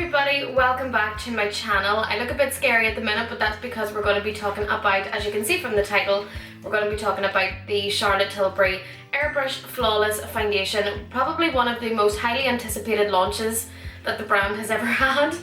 everybody, welcome back to my channel. I look a bit scary at the minute, but that's because we're going to be talking about, as you can see from the title, we're going to be talking about the Charlotte Tilbury Airbrush Flawless Foundation. Probably one of the most highly anticipated launches that the brand has ever had.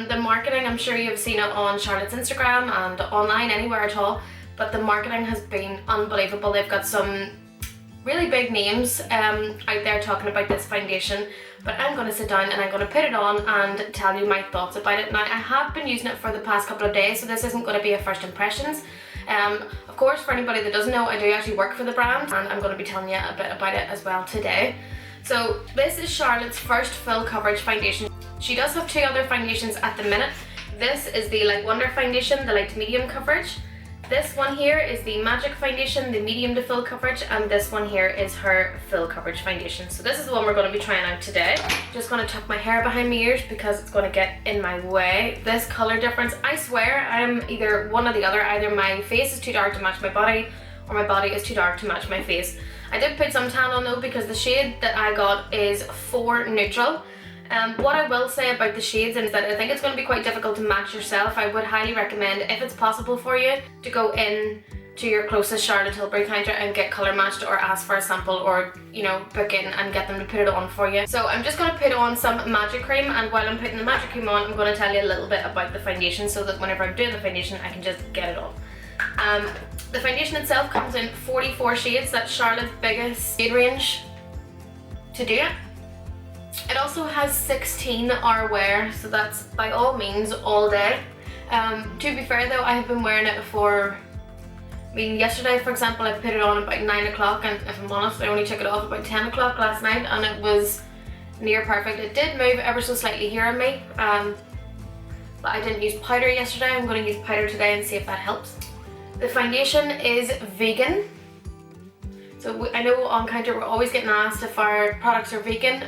The marketing, I'm sure you've seen it on Charlotte's Instagram and online, anywhere at all, but the marketing has been unbelievable. They've got some really big names out there talking about this foundation, but I'm going to sit down and I'm going to put it on and tell you my thoughts about it. Now, I have been using it for the past couple of days, so this isn't going to be a first impressions. Of course, for anybody that doesn't know, I do actually work for the brand, and I'm going to be telling you a bit about it as well today. So this is Charlotte's first full coverage foundation. She does have two other foundations at the minute. This is the Light Wonder foundation, the light to medium coverage. This one here is the Magic foundation, the medium to full coverage, and this one here is her full coverage foundation. So this is the one we're going to be trying out today. Just going to tuck my hair behind my ears because it's going to get in my way. This color difference, I swear I'm either one or the other. Either my face is too dark to match my body, or my body is too dark to match my face. I did put some tan on though because the shade that I got is 4 neutral. What I will say about the shades is that I think it's going to be quite difficult to match yourself. I would highly recommend, if it's possible for you, to go in to your closest Charlotte Tilbury counter and get colour matched, or ask for a sample, or book in and get them to put it on for you. So I'm just going to put on some Magic Cream, and while I'm putting the Magic Cream on, I'm going to tell you a little bit about the foundation so that whenever I'm doing the foundation I can just get it on. The foundation itself comes in 44 shades. That's Charlotte's biggest shade range to do it. It also has 16-hour wear, so that's by all means all day. To be fair though, I have been wearing it for, yesterday for example, I put it on about 9 o'clock, and if I'm honest, I only took it off about 10 o'clock last night, and it was near perfect. It did move ever so slightly here on me, but I didn't use powder yesterday. I'm going to use powder today and see if that helps. The foundation is vegan. So I know on counter we're always getting asked if our products are vegan.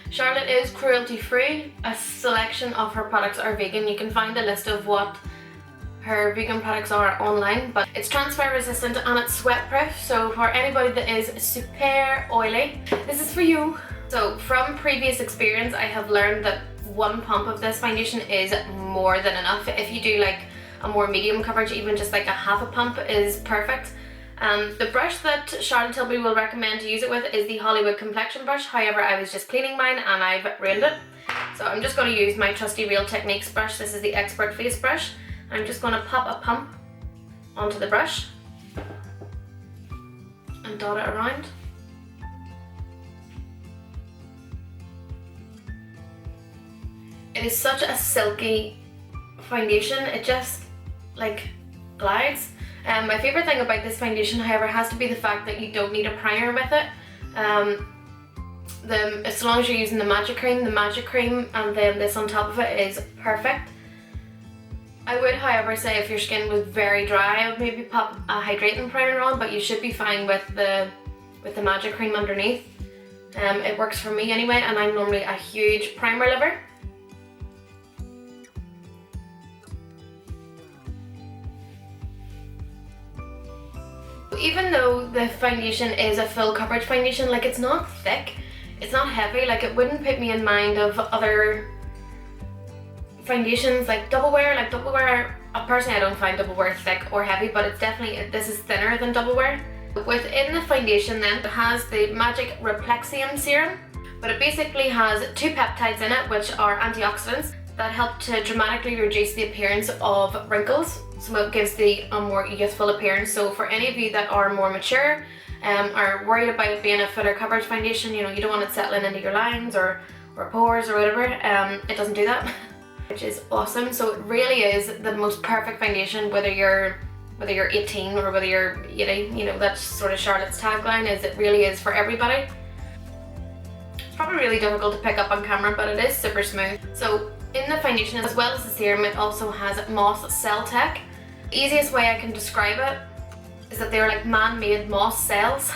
Charlotte is cruelty free. A selection of her products are vegan. You can find a list of what her vegan products are online, but it's transfer resistant and it's sweat proof. So for anybody that is super oily, this is for you. So from previous experience, I have learned that one pump of this foundation is more than enough. If you do like a more medium coverage, even just like a half a pump is perfect. The brush that Charlotte Tilbury will recommend to use it with is the Hollywood Complexion brush. However, I was just cleaning mine and I've ruined it. So I'm just going to use my trusty Real Techniques brush. This is the Expert Face brush. I'm just going to pop a pump onto the brush and dot it around. It is such a silky foundation. It just like glides. My favourite thing about this foundation, however, has to be the fact that you don't need a primer with it. As long as you're using the Magic Cream and then this on top of it is perfect. I would, however, say if your skin was very dry, I would maybe pop a hydrating primer on, but you should be fine with the Magic Cream underneath. It works for me anyway, and I'm normally a huge primer lover. Even though the foundation is a full coverage foundation, like it's not thick, it's not heavy, like it wouldn't put me in mind of other foundations like Double Wear. Like Double Wear, personally I don't find Double Wear thick or heavy, but it's definitely, this is thinner than Double Wear. Within the foundation then, it has the Magic Replexium Serum, but it basically has 2 peptides in it which are antioxidants that help to dramatically reduce the appearance of wrinkles. So it gives the more youthful appearance. So for any of you that are more mature, are worried about it being a fuller coverage foundation, you don't want it settling into your lines or pores or whatever, it doesn't do that, which is awesome. So it really is the most perfect foundation, whether you're 18 or whether you're 80, that's sort of Charlotte's tagline, is it really is for everybody. It's probably really difficult to pick up on camera, but it is super smooth. So in the foundation, as well as the serum, it also has moss cell tech. The easiest way I can describe it is that they're like man-made moss cells.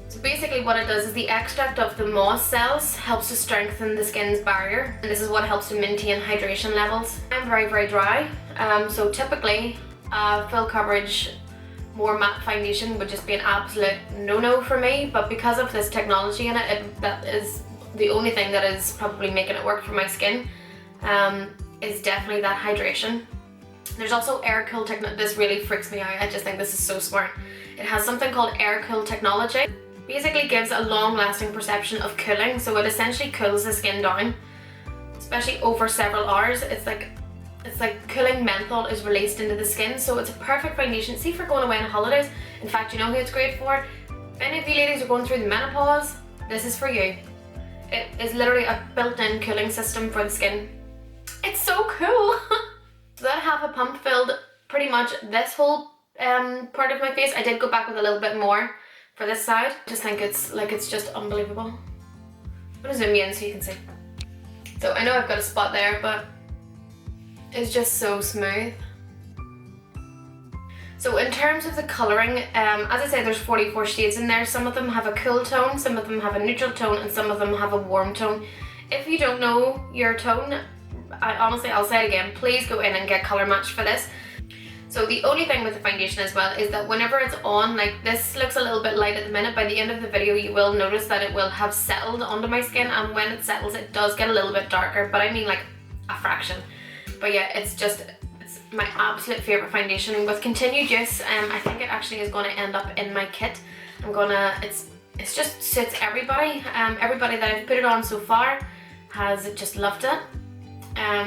So basically what it does is the extract of the moss cells helps to strengthen the skin's barrier, and this is what helps to maintain hydration levels. I'm very, very dry, so typically full coverage, more matte foundation would just be an absolute no-no for me, but because of this technology in it, that is the only thing that is probably making it work for my skin. is definitely that hydration. There's also air cool technology. This really freaks me out. I just think this is so smart. It has something called air cool technology. Basically gives a long lasting perception of cooling, so it essentially cools the skin down, especially over several hours. It's like cooling menthol is released into the skin, so it's a perfect foundation. See, for going away on holidays. In fact, you know who it's great for? If any of you ladies are going through the menopause, this is for you. It is literally a built-in cooling system for the skin. It's so cool. So that half a pump filled pretty much this whole part of my face. I did go back with a little bit more for this side. I just think it's just unbelievable. I'm gonna zoom you in so you can see. So I know I've got a spot there, but it's just so smooth. So in terms of the colouring, as I said, there's 44 shades in there. Some of them have a cool tone, some of them have a neutral tone, and some of them have a warm tone. If you don't know your tone, I'll say it again, please go in and get colour matched for this. So the only thing with the foundation as well is that whenever it's on, like this looks a little bit light at the minute, by the end of the video you will notice that it will have settled onto my skin, and when it settles it does get a little bit darker, but I mean like a fraction. But yeah, it's my absolute favourite foundation, and with continued use, I think it actually is going to end up in my kit. It just suits everybody. Everybody that I've put it on so far has just loved it.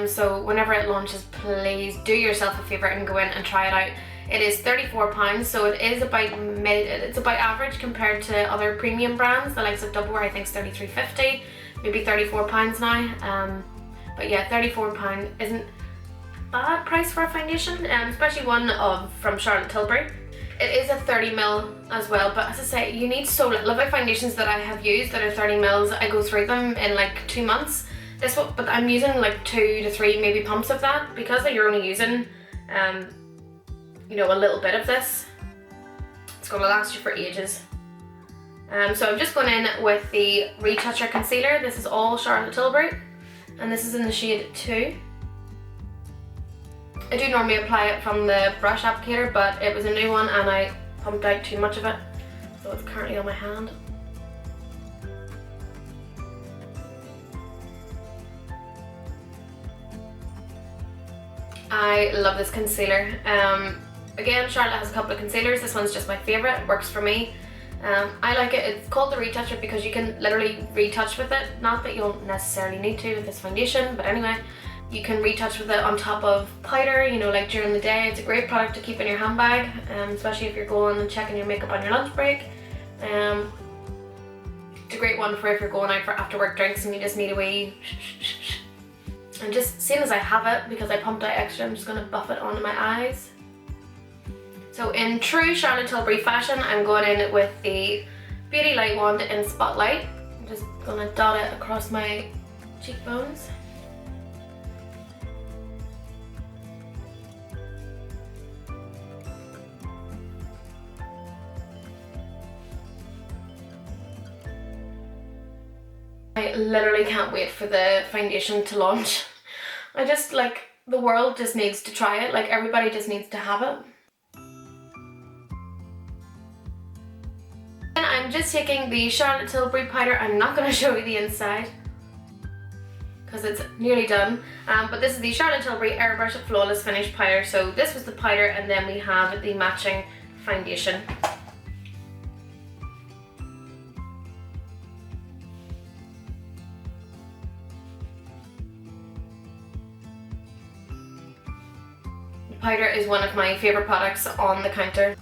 So whenever it launches, please do yourself a favour and go in and try it out. It is £34, so it is it's about average compared to other premium brands. The likes of Double Wear I think is £33.50, maybe £34 now. But yeah, £34 isn't a bad price for a foundation, especially one from Charlotte Tilbury. It is a 30ml as well, but as I say, you need so little of my foundations that I have used that are 30ml. I go through them in like 2 months. This one, but I'm using like 2 to 3 maybe pumps of that, because you're only using you know, a little bit of this. It's going to last you for ages. So I've just gone in with the Retoucher Concealer. This is all Charlotte Tilbury, and this is in the shade 2. I do normally apply it from the brush applicator, but it was a new one and I pumped out too much of it, so it's currently on my hand. I love this concealer. Again, Charlotte has a couple of concealers. This one's just my favourite, works for me. I like it. It's called the Retoucher because you can literally retouch with it. Not that you'll necessarily need to with this foundation, but anyway, you can retouch with it on top of powder, you know, like during the day. It's a great product to keep in your handbag, especially if you're going and checking your makeup on your lunch break. It's a great one for if you're going out for after work drinks and you just need a wee. And just seeing as I have it, because I pumped out extra, I'm just going to buff it onto my eyes. So in true Charlotte Tilbury fashion, I'm going in with the Beauty Light Wand in Spotlight. I'm just going to dot it across my cheekbones. I literally can't wait for the foundation to launch. I just like, the world just needs to try it, like everybody just needs to have it. And I'm just taking the Charlotte Tilbury powder. I'm not going to show you the inside because it's nearly done, but this is the Charlotte Tilbury Airbrush Flawless Finish Powder. So this was the powder, and then we have the matching foundation. Powder is one of my favourite products on the counter.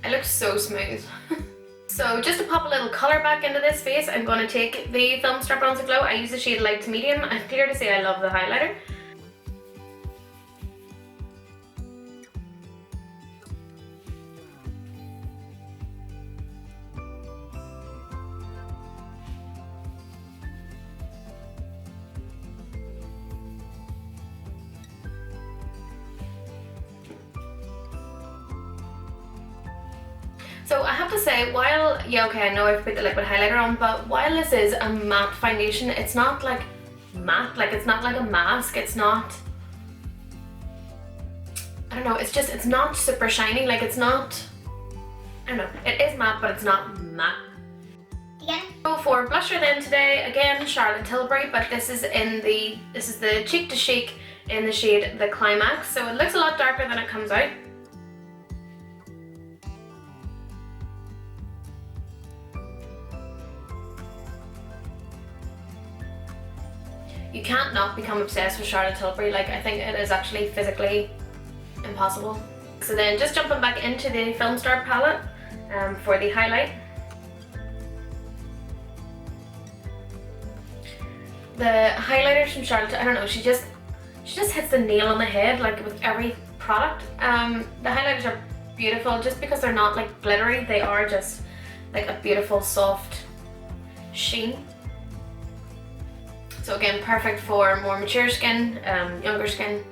It looks so smooth. So just to pop a little colour back into this face, I'm going to take the Film Star Bronzer Glow. I use the shade Light to Medium. I'm clear to say I love the highlighter. So I have to say, while, yeah, okay, I know I've put the liquid highlighter on, but while this is a matte foundation, it's not like matte, like it's not like a mask, it's not, I don't know, it's not super shiny, like it's not, I don't know, it is matte, but it's not matte. Again? So for blusher then today, again Charlotte Tilbury, but this is the Cheek to Chic in the shade The Climax. So it looks a lot darker than it comes out. You can't not become obsessed with Charlotte Tilbury. Like, I think it is actually physically impossible. So then just jumping back into the Film Star palette for the highlight. The highlighters from Charlotte, I don't know, she just hits the nail on the head, like with every product. The highlighters are beautiful just because they're not like glittery, they are just like a beautiful soft sheen. So again, perfect for more mature skin, younger skin.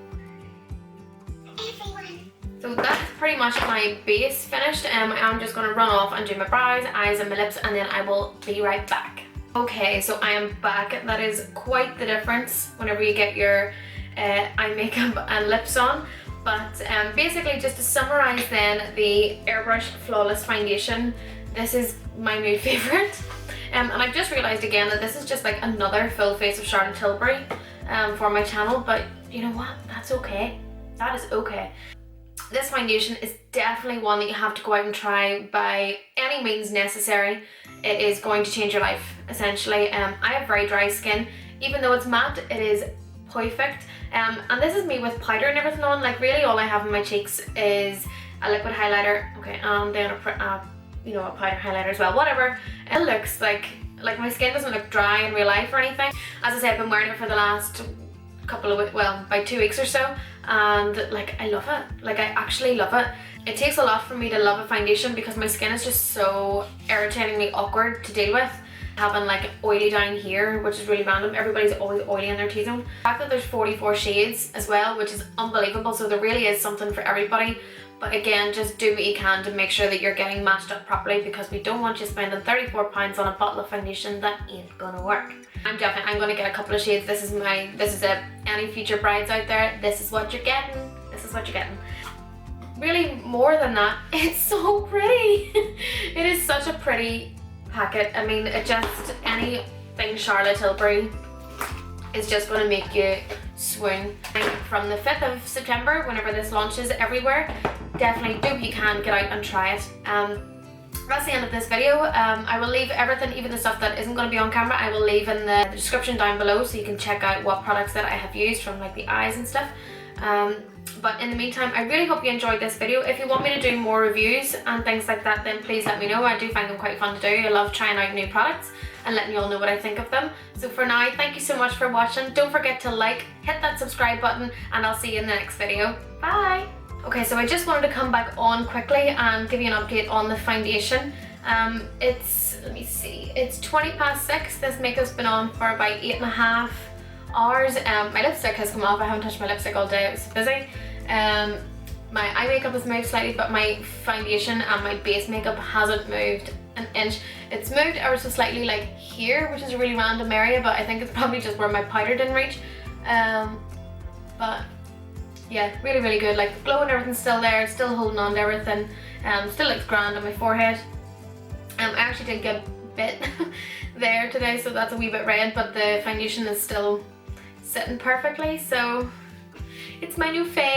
So that's pretty much my base finished. I'm just going to run off and do my brows, eyes and my lips, and then I will be right back. Okay, so I am back. That is quite the difference whenever you get your eye makeup and lips on. But basically, just to summarise then, the Airbrush Flawless Foundation, this is my new favourite. And I've just realised again that this is just like another full face of Charlotte Tilbury for my channel, but you know what, that's okay. That is okay. This foundation is definitely one that you have to go out and try by any means necessary. It is going to change your life, essentially. I have very dry skin. Even though it's matte, it is perfect. And this is me with powder and everything on. Like, really all I have in my cheeks is a liquid highlighter. Okay, and then a powder highlighter as well, whatever. It looks like my skin doesn't look dry in real life or anything. As I said, I've been wearing it for the last couple of weeks, well, about 2 weeks or so, and like I love it. Like, I actually love it. It takes a lot for me to love a foundation because my skin is just so irritatingly awkward to deal with. Having like oily down here, which is really random. Everybody's always oily in their T-zone. The fact that there's 44 shades as well, which is unbelievable, so there really is something for everybody. But again, just do what you can to make sure that you're getting matched up properly, because we don't want you spending £34 on a bottle of foundation that ain't gonna work. I'm gonna get a couple of shades. This is any future brides out there, this is what you're getting. This is what you're getting. Really, more than that, it's so pretty. It is such a pretty packet. I mean, anything Charlotte Tilbury is just going to make you swoon. From the 5th of September, whenever this launches everywhere, definitely do what you can, get out and try it. That's the end of this video. I will leave everything, even the stuff that isn't going to be on camera, I will leave in the description down below, so you can check out what products that I have used, from like the eyes and stuff. But in the meantime, I really hope you enjoyed this video. If you want me to do more reviews and things like that, then please let me know. I do find them quite fun to do. I love trying out new products and letting you all know what I think of them. So for now, thank you so much for watching. Don't forget to like, hit that subscribe button, and I'll see you in the next video. Bye! Okay, so I just wanted to come back on quickly and give you an update on the foundation. Let me see, it's 6:20. This makeup's been on for about 8.5 hours. My lipstick has come off. I haven't touched my lipstick all day, I was busy. My eye makeup has moved slightly, but my foundation and my base makeup hasn't moved an inch. It's moved ever so slightly like here, which is a really random area, but I think it's probably just where my powder didn't reach. But yeah, really, really good. Like, the glow and everything's still there, it's still holding on to everything. Still looks grand on my forehead. I actually did get a bit there today, so that's a wee bit red, but the foundation is still sitting perfectly, so it's my new fave.